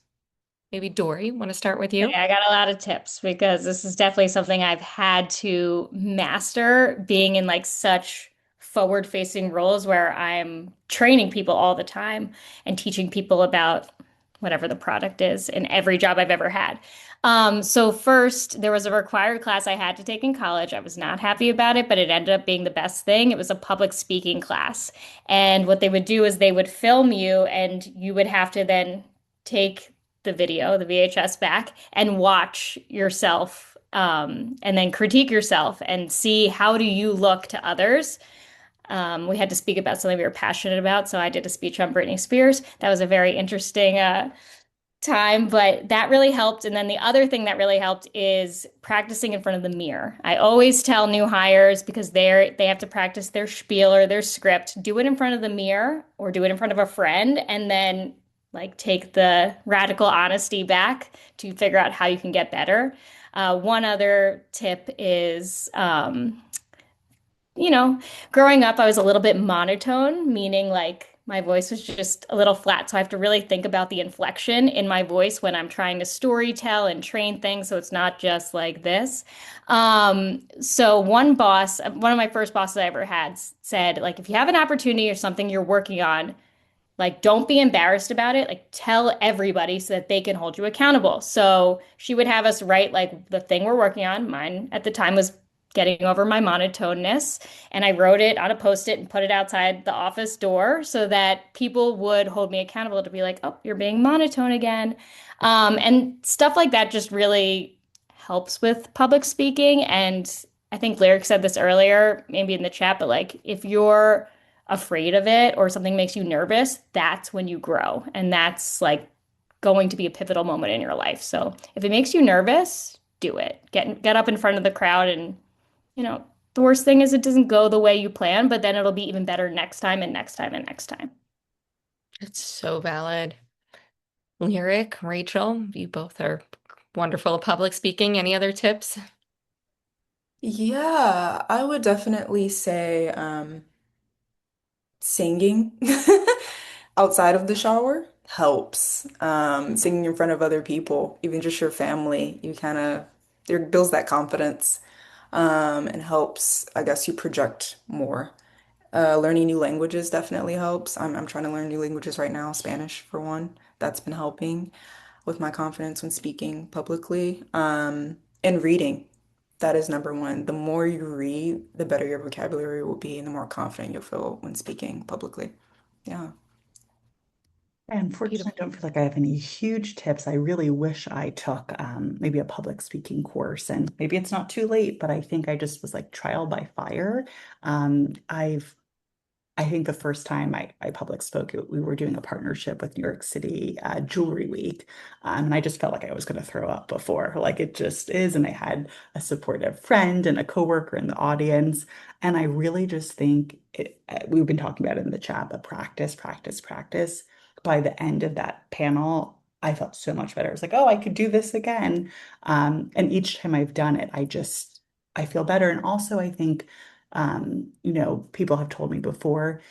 Speaker 2: Maybe Dory, want to start with
Speaker 6: Okay,
Speaker 2: you?
Speaker 6: I got a lot of tips because this is definitely something I've had to master being in like such forward-facing roles where I'm training people all the time and teaching people about whatever the product is in every job I've ever had. So first, there was a required class I had to take in college. I was not happy about it, but it ended up being the best thing. It was a public speaking class. And what they would do is they would film you and you would have to then take the video, the VHS back, and watch yourself and then critique yourself and see how do you look to others. We had to speak about something we were passionate about, so I did a speech on Britney Spears. That was a very interesting time, but that really helped. And then the other thing that really helped is practicing in front of the mirror. I always tell new hires because they have to practice their spiel or their script, do it in front of the mirror or do it in front of a friend, and then like take the radical honesty back to figure out how you can get better. One other tip is growing up, I was a little bit monotone, meaning like my voice was just a little flat. So I have to really think about the inflection in my voice when I'm trying to story tell and train things. So it's not just like this. So one of my first bosses I ever had said, like, if you have an opportunity or something you're working on, like, don't be embarrassed about it. Like, tell everybody so that they can hold you accountable. So she would have us write, like, the thing we're working on. Mine at the time was getting over my monotoneness. And I wrote it on a post-it and put it outside the office door so that people would hold me accountable to be like, oh, you're being monotone again. And stuff like that just really helps with public speaking. And I think Lyric said this earlier, maybe in the chat, but like, if you're afraid of it or something makes you nervous, that's when you grow. And that's like going to be a pivotal moment in your life. So if it makes you nervous, do it. Get up in front of the crowd and, you know, the worst thing is it doesn't go the way you plan, but then it'll be even better next time and next time and next time.
Speaker 2: It's so valid. Lyric, Rachel, you both are wonderful at public speaking. Any other tips?
Speaker 7: Yeah, I would definitely say singing outside of the shower helps. Singing in front of other people, even just your family, you kind of it builds that confidence and helps, I guess, you project more. Learning new languages definitely helps. I'm trying to learn new languages right now, Spanish for one. That's been helping with my confidence when speaking publicly. And reading, that is number one. The more you read, the better your vocabulary will be, and the more confident you'll feel when speaking publicly. Yeah.
Speaker 8: I unfortunately
Speaker 2: Beautiful.
Speaker 8: don't feel like I have any huge tips. I really wish I took maybe a public speaking course, and maybe it's not too late, but I think I just was like trial by fire. I think the first time I public spoke, we were doing a partnership with New York City Jewelry Week. And I just felt like I was going to throw up before, like it just is. And I had a supportive friend and a coworker in the audience. And I really just think we've been talking about it in the chat, but practice, practice, practice. By the end of that panel, I felt so much better. I was like, oh, I could do this again. And each time I've done it, I feel better. And also, I think people have told me before,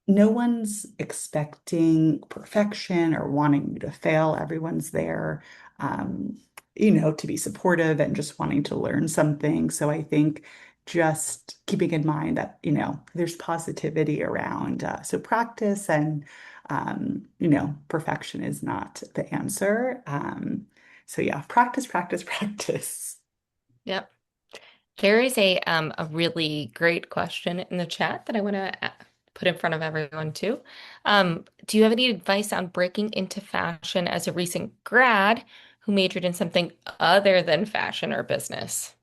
Speaker 8: no one's expecting perfection or wanting you to fail. Everyone's there, um, to be supportive and just wanting to learn something. So I think just keeping in mind that, there's positivity around. So practice and, perfection is not the answer. So yeah, practice, practice, practice.
Speaker 2: Yep. There is a really great question in the chat that I want to put in front of everyone too. Do you have any advice on breaking into fashion as a recent grad who majored in something other than fashion or business?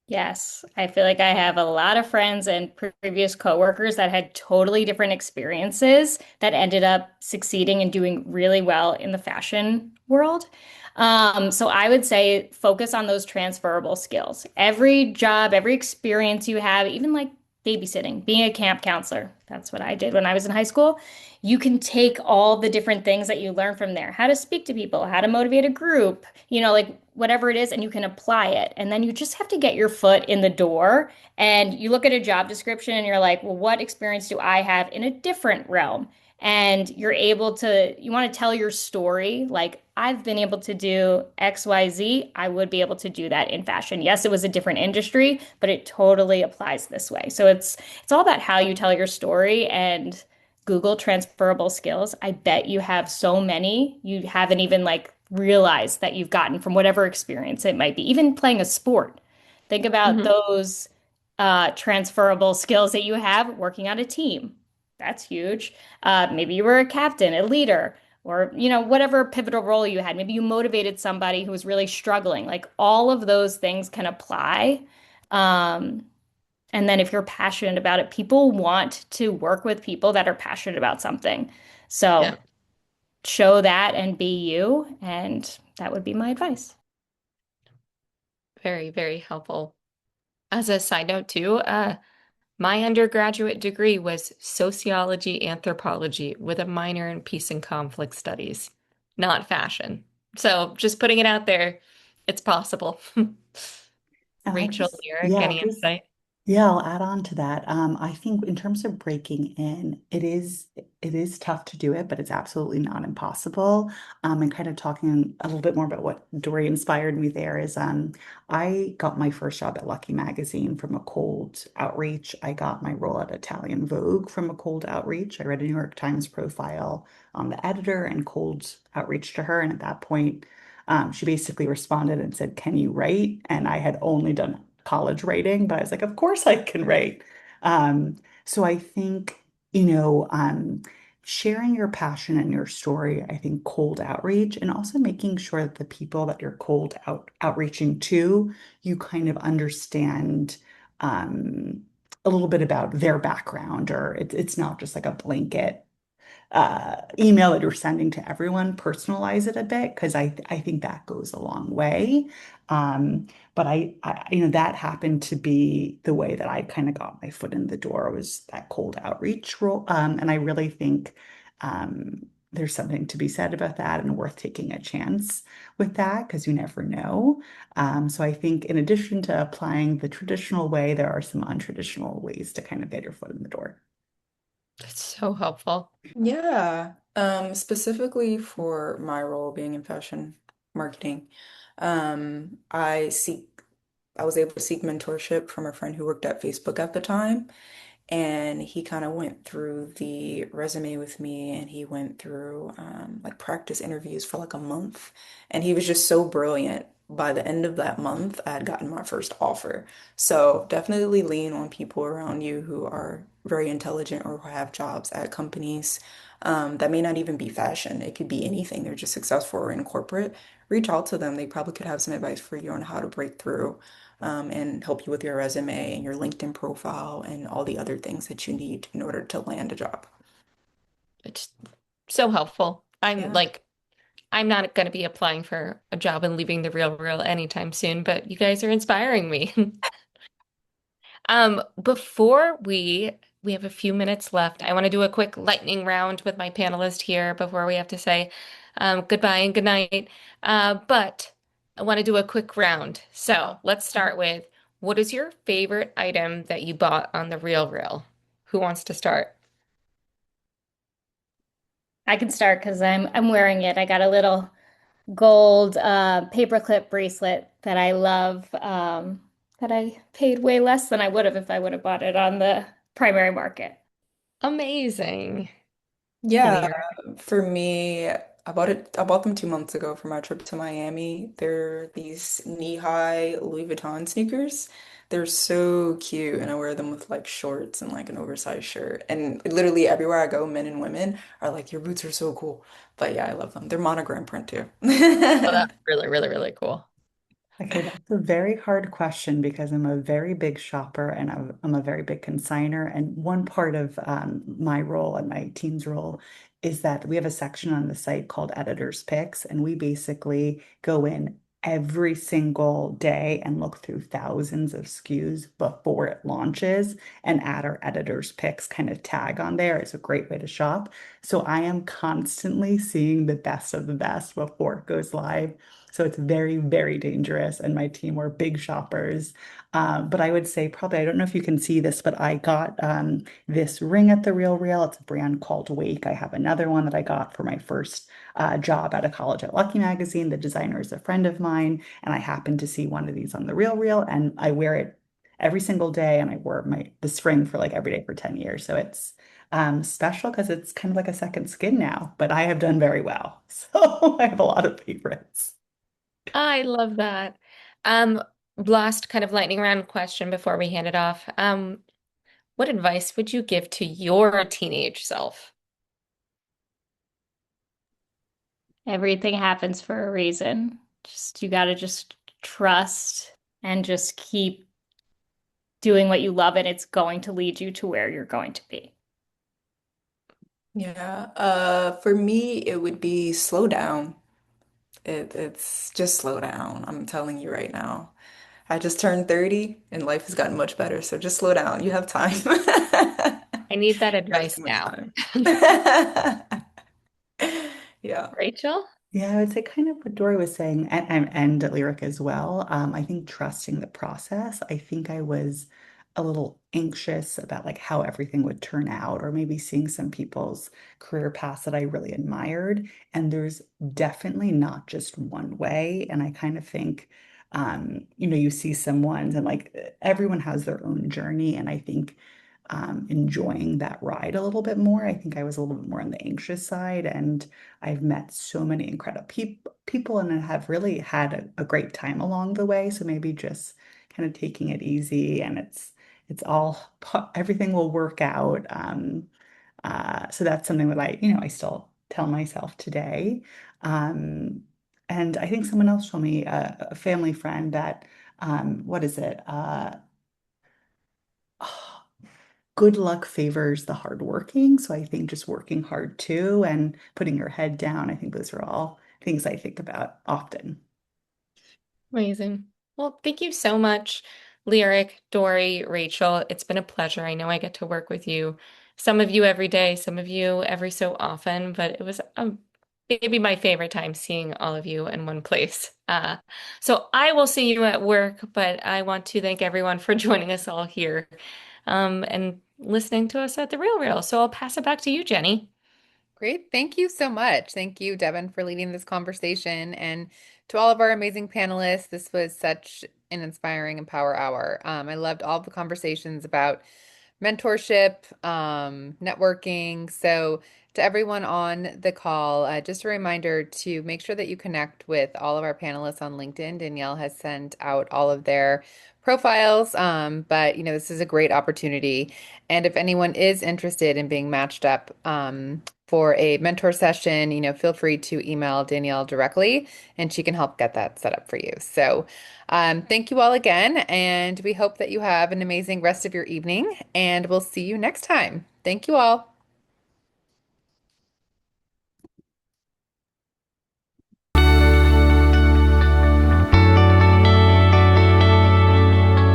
Speaker 6: Yes, I feel like I have a lot of friends and previous coworkers that had totally different experiences that ended up succeeding and doing really well in the fashion world. So I would say focus on those transferable skills. Every job, every experience you have, even like babysitting, being a camp counselor, that's what I did when I was in high school. You can take all the different things that you learn from there, how to speak to people, how to motivate a group, like whatever it is, and you can apply it. And then you just have to get your foot in the door and you look at a job description and you're like, well, what experience do I have in a different realm? And you want to tell your story. Like, I've been able to do XYZ. I would be able to do that in fashion. Yes, it was a different industry, but it totally applies this way. So it's all about how you tell your story and Google transferable skills. I bet you have so many you haven't even like realized that you've gotten from whatever experience it might be. Even playing a sport. Think about
Speaker 2: Hmm.
Speaker 6: those transferable skills that you have working on a team. That's huge. Maybe you were a captain, a leader, or whatever pivotal role you had. Maybe you motivated somebody who was really struggling. Like all of those things can apply. Um, and then if you're passionate about it, people want to work with people that are passionate about something. So
Speaker 2: Yeah,
Speaker 6: show that and be you. And that would be my advice.
Speaker 2: very, very helpful. As a side note too, my undergraduate degree was sociology anthropology with a minor in peace and conflict studies, not fashion. So just putting it out there, it's possible.
Speaker 8: And I'll
Speaker 2: Rachel,
Speaker 8: just,
Speaker 2: Lyric,
Speaker 8: yeah,
Speaker 2: any insight?
Speaker 8: yeah, I'll add on to that. I think in terms of breaking in, it is tough to do it, but it's absolutely not impossible. And kind of talking a little bit more about what Dory inspired me there is I got my first job at Lucky Magazine from a cold outreach. I got my role at Italian Vogue from a cold outreach. I read a New York Times profile on the editor and cold outreach to her. And at that point, she basically responded and said, "Can you write?" And I had only done college writing, but I was like, of course I can write. So I think, you know, sharing your passion and your story, I think cold outreach, and also making sure that the people that you're outreaching to, you kind of understand a little bit about their background, or it's not just like a blanket email that you're sending to everyone, personalize it a bit because I think that goes a long way. But that happened to be the way that I kind of got my foot in the door was that cold outreach role. And I really think there's something to be said about that and worth taking a chance with that because you never know. So I think in addition to applying the traditional way, there are some untraditional ways to kind of get your foot in the door.
Speaker 2: That's so helpful.
Speaker 7: Yeah, specifically for my role being in fashion marketing, I was able to seek mentorship from a friend who worked at Facebook at the time. And he kind of went through the resume with me and he went through like practice interviews for like a month. And he was just so brilliant. By the end of that month, I had gotten my first offer. So definitely lean on people around you who are very intelligent or who have jobs at companies that may not even be fashion. It could be anything. They're just successful or in corporate. Reach out to them. They probably could have some advice for you on how to break through and help you with your resume and your LinkedIn profile and all the other things that you need in order to land a job.
Speaker 2: It's so helpful.
Speaker 7: Yeah.
Speaker 2: I'm not going to be applying for a job and leaving the real real anytime soon, but you guys are inspiring me. Before we have a few minutes left, I want to do a quick lightning round with my panelist here before we have to say goodbye and good night. But I want to do a quick round. So let's start with what is your favorite item that you bought on the Real Real? Who wants to start?
Speaker 6: I can start because I'm wearing it. I got a little gold paperclip bracelet that I love, that I paid way less than I would have if I would have bought it on the primary market.
Speaker 2: Amazing.
Speaker 7: Yeah,
Speaker 2: Lear.
Speaker 7: for me, I bought them 2 months ago for my trip to Miami. They're these knee-high Louis Vuitton sneakers. They're so cute, and I wear them with like shorts and like an oversized shirt. And literally everywhere I go, men and women are like, "Your boots are so cool." But yeah, I love them. They're monogram print too.
Speaker 2: Oh, that's really, really, really cool.
Speaker 8: Okay, that's a very hard question because I'm a very big shopper and I'm a very big consigner. And one part of my role and my team's role is that we have a section on the site called Editor's Picks, and we basically go in every single day and look through thousands of SKUs before it launches and add our Editor's Picks kind of tag on there. It's a great way to shop. So I am constantly seeing the best of the best before it goes live. So it's very, very dangerous. And my team were big shoppers. But I would say probably, I don't know if you can see this, but I got this ring at the RealReal. It's a brand called Wake. I have another one that I got for my first job out of college at Lucky Magazine. The designer is a friend of mine. And I happened to see one of these on the RealReal and I wear it every single day. And I wore this ring for like every day for 10 years. So it's special because it's kind of like a second skin now, but I have done very well. So I have a lot of favorites.
Speaker 2: I love that. Last kind of lightning round question before we hand it off. What advice would you give to your teenage self?
Speaker 6: Everything happens for a reason. Just you got to just trust and just keep doing what you love, and it's going to lead you to where you're going to be.
Speaker 7: Yeah, for me, it would be slow down. It's just slow down. I'm telling you right now. I just turned 30 and life has gotten much better. So just slow down. You have time.
Speaker 2: I need that
Speaker 7: You have
Speaker 2: advice
Speaker 7: too much
Speaker 2: now.
Speaker 7: time. Yeah.
Speaker 2: Rachel?
Speaker 8: Yeah, I would say kind of what Dory was saying, and Lyric as well. I think trusting the process. I think I was a little anxious about like how everything would turn out, or maybe seeing some people's career paths that I really admired. And there's definitely not just one way. And I kind of think, you see someone's and like everyone has their own journey. And I think enjoying that ride a little bit more. I think I was a little bit more on the anxious side, and I've met so many incredible people and have really had a great time along the way. So maybe just kind of taking it easy, and it's all everything will work out. So that's something that I still tell myself today. And I think someone else told me, a family friend, that what is it? Good luck favors the hardworking. So I think just working hard too and putting your head down, I think those are all things I think about often.
Speaker 2: Amazing. Well, thank you so much, Lyric, Dory, Rachel. It's been a pleasure. I know I get to work with you, some of you every day, some of you every so often, but it was maybe my favorite time seeing all of you in one place. So I will see you at work, but I want to thank everyone for joining us all here, and listening to us at the Real Real. So I'll pass it back to you, Jenny.
Speaker 1: Great. Thank you so much. Thank you, Devin, for leading this conversation. And to all of our amazing panelists, this was such an inspiring and power hour. I loved all the conversations about mentorship, networking. So, to everyone on the call, just a reminder to make sure that you connect with all of our panelists on LinkedIn. Danielle has sent out all of their profiles, but this is a great opportunity. And if anyone is interested in being matched up, for a mentor session, feel free to email Danielle directly and she can help get that set up for you. So, thank you all again, and we hope that you have an amazing rest of your evening, and we'll see you next time. Thank you all.